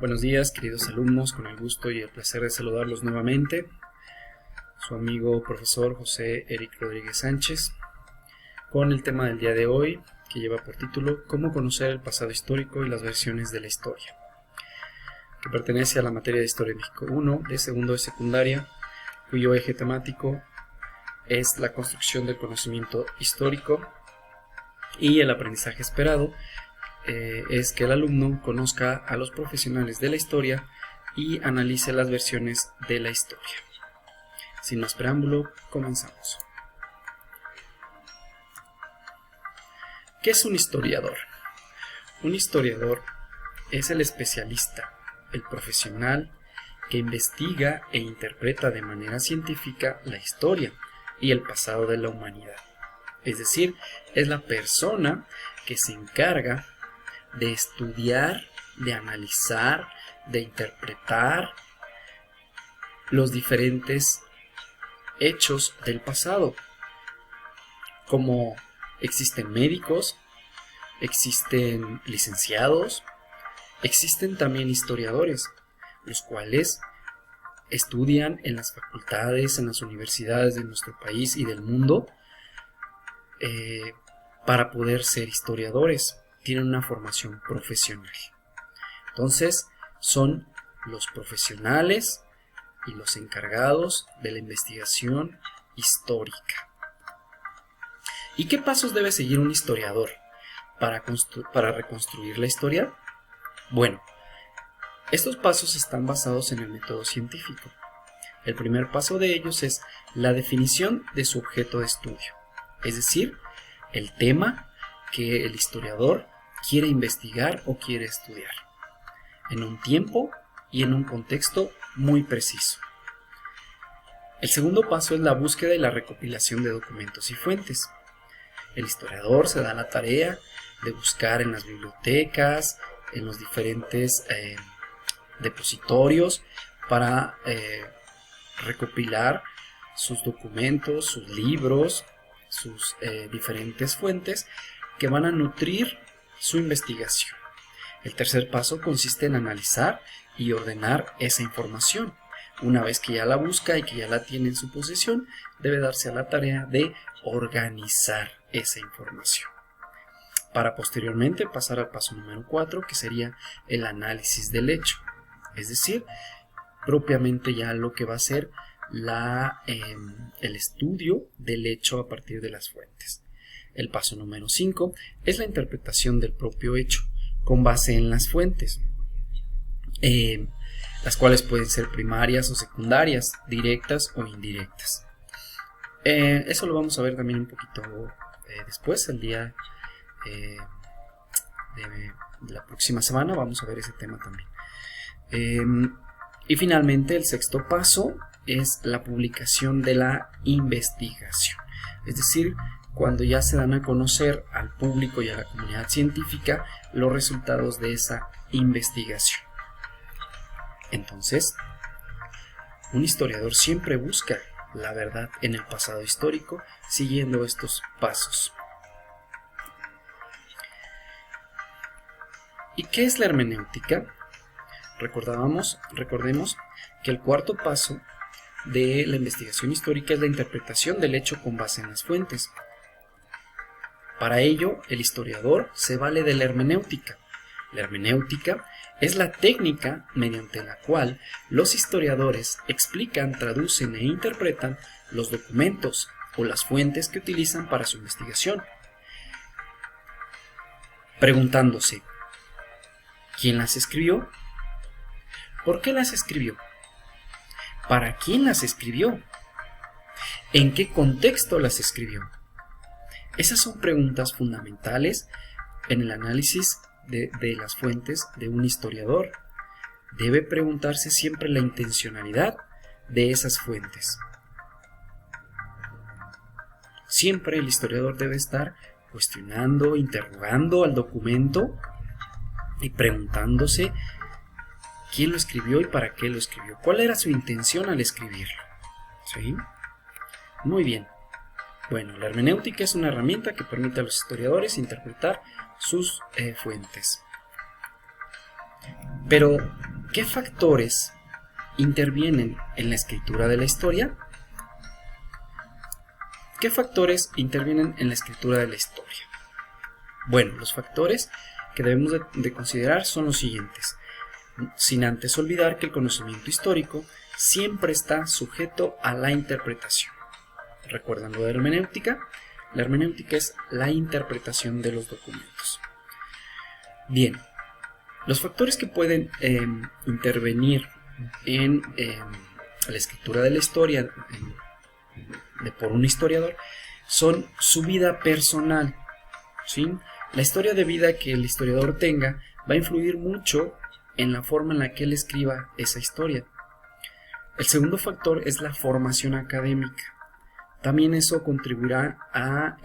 Buenos días, queridos alumnos, con el gusto y el placer de saludarlos nuevamente. Su amigo profesor José Eric Rodríguez Sánchez, con el tema del día de hoy, que lleva por título Cómo conocer el pasado histórico y las versiones de la historia, que pertenece a la materia de Historia de México 1 de segundo de secundaria, cuyo eje temático es la construcción del conocimiento histórico, y el aprendizaje esperado es que el alumno conozca a los profesionales de la historia y analice las versiones de la historia. Sin más preámbulo, comenzamos. ¿Qué es un historiador? Un historiador es el especialista, el profesional que investiga e interpreta de manera científica la historia y el pasado de la humanidad. Es decir, es la persona que se encarga de estudiar, de analizar, de interpretar los diferentes hechos del pasado. Como existen médicos, existen licenciados, existen también historiadores, los cuales estudian en las facultades, en las universidades de nuestro país y del mundo para poder ser historiadores. Tienen una formación profesional. Entonces, son los profesionales y los encargados de la investigación histórica. ¿Y qué pasos debe seguir un historiador para reconstruir la historia? Bueno, estos pasos están basados en el método científico. El primer paso de ellos es la definición de su objeto de estudio, es decir, el tema que el historiador quiere investigar o quiere estudiar, en un tiempo y en un contexto muy preciso. El segundo paso es la búsqueda y la recopilación de documentos y fuentes. El historiador se da la tarea de buscar en las bibliotecas, en los diferentes depositorios, para recopilar sus documentos, sus libros, sus diferentes fuentes que van a nutrir su investigación. El tercer paso consiste en analizar y ordenar esa información. Una vez que ya la busca y que ya la tiene en su posesión, debe darse a la tarea de organizar esa información, para posteriormente pasar al paso número 4, que sería el análisis del hecho, es decir, propiamente ya lo que va a ser el estudio del hecho a partir de las fuentes. El paso número 5 es la interpretación del propio hecho con base en las fuentes, las cuales pueden ser primarias o secundarias, directas o indirectas. Eso lo vamos a ver también un poquito después, el día de la próxima semana vamos a ver ese tema también. Y finalmente el sexto paso es la publicación de la investigación, es decir, cuando ya se dan a conocer al público y a la comunidad científica los resultados de esa investigación. Entonces, un historiador siempre busca la verdad en el pasado histórico siguiendo estos pasos. ¿Y qué es la hermenéutica? Recordemos que el cuarto paso de la investigación histórica es la interpretación del hecho con base en las fuentes. Para ello, el historiador se vale de la hermenéutica. La hermenéutica es la técnica mediante la cual los historiadores explican, traducen e interpretan los documentos o las fuentes que utilizan para su investigación, preguntándose: ¿quién las escribió? ¿Por qué las escribió? ¿Para quién las escribió? ¿En qué contexto las escribió? Esas son preguntas fundamentales en el análisis de las fuentes de un historiador. Debe preguntarse siempre la intencionalidad de esas fuentes. Siempre el historiador debe estar cuestionando, interrogando al documento y preguntándose quién lo escribió y para qué lo escribió. ¿Cuál era su intención al escribirlo? ¿Sí? Muy bien. Bueno, la hermenéutica es una herramienta que permite a los historiadores interpretar sus fuentes. Pero, ¿Qué factores intervienen en la escritura de la historia? ¿Qué factores intervienen en la escritura de la historia? Bueno, los factores que debemos de considerar son los siguientes, sin antes olvidar que el conocimiento histórico siempre está sujeto a la interpretación. ¿Recuerdan lo de la hermenéutica? La hermenéutica es la interpretación de los documentos. Bien, los factores que pueden intervenir en la escritura de la historia por un historiador son su vida personal, ¿sí? La historia de vida que el historiador tenga va a influir mucho en la forma en la que él escriba esa historia. El segundo factor es la formación académica. También eso contribuirá a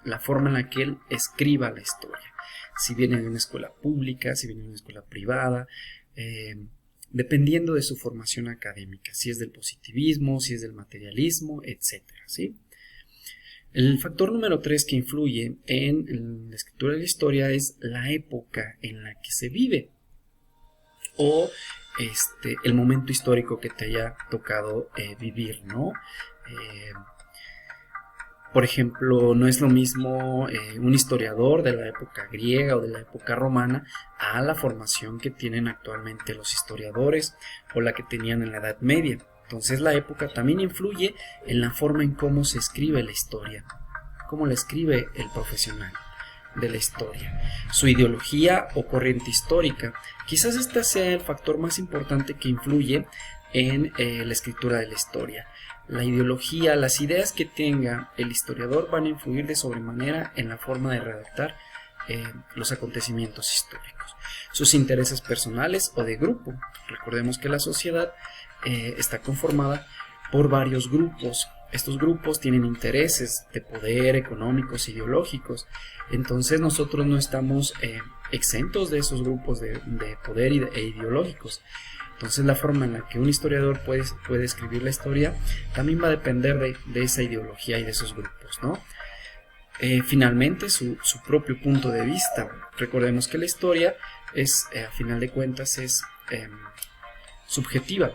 la forma en la que él escriba la historia. Si viene de una escuela pública, si viene de una escuela privada, dependiendo de su formación académica, si es del positivismo, si es del materialismo, etc. ¿Sí? El factor número 3 que influye en la escritura de la historia es la época en la que se vive o el momento histórico que te haya tocado vivir, ¿no? Por ejemplo, no es lo mismo un historiador de la época griega o de la época romana a la formación que tienen actualmente los historiadores o la que tenían en la Edad Media. Entonces la época también influye en la forma en cómo se escribe la historia, cómo la escribe el profesional de la historia, su ideología o corriente histórica. Quizás este sea el factor más importante que influye en la escritura de la historia. La ideología, las ideas que tenga el historiador van a influir de sobremanera en la forma de redactar los acontecimientos históricos. Sus intereses personales o de grupo. Recordemos que la sociedad está conformada por varios grupos. Estos grupos tienen intereses de poder, económicos, ideológicos. Entonces nosotros no estamos exentos de esos grupos de poder e ideológicos. Entonces la forma en la que un historiador puede escribir la historia también va a depender de esa ideología y de esos grupos, ¿no? Finalmente su propio punto de vista. Recordemos que la historia a final de cuentas es subjetiva,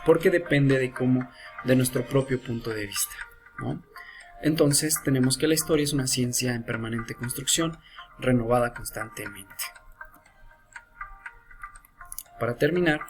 porque depende de nuestro propio punto de vista, ¿no? Entonces tenemos que la historia es una ciencia en permanente construcción, renovada constantemente. Para terminar,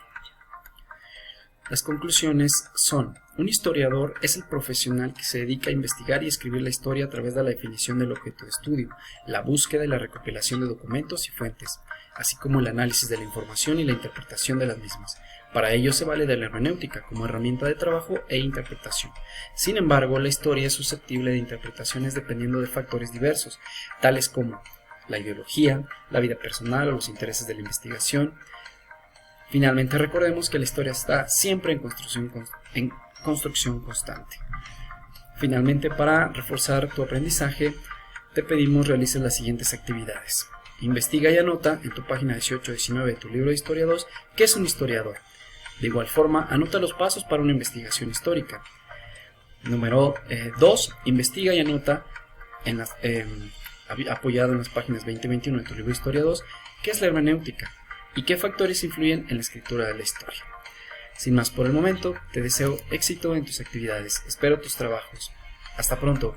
las conclusiones son: un historiador es el profesional que se dedica a investigar y escribir la historia a través de la definición del objeto de estudio, la búsqueda y la recopilación de documentos y fuentes, así como el análisis de la información y la interpretación de las mismas. Para ello se vale de la hermenéutica como herramienta de trabajo e interpretación. Sin embargo, la historia es susceptible de interpretaciones dependiendo de factores diversos, tales como la ideología, la vida personal o los intereses de la investigación. Finalmente, recordemos que la historia está siempre en construcción constante. Finalmente, para reforzar tu aprendizaje, te pedimos realices las siguientes actividades. Investiga y anota en tu página 18-19 de tu libro de Historia 2 qué es un historiador. De igual forma, anota los pasos para una investigación histórica. Número 2. Investiga y anota apoyado en las páginas 20-21 de tu libro de Historia 2 qué es la hermenéutica y qué factores influyen en la escritura de la historia. Sin más por el momento, te deseo éxito en tus actividades. Espero tus trabajos. Hasta pronto.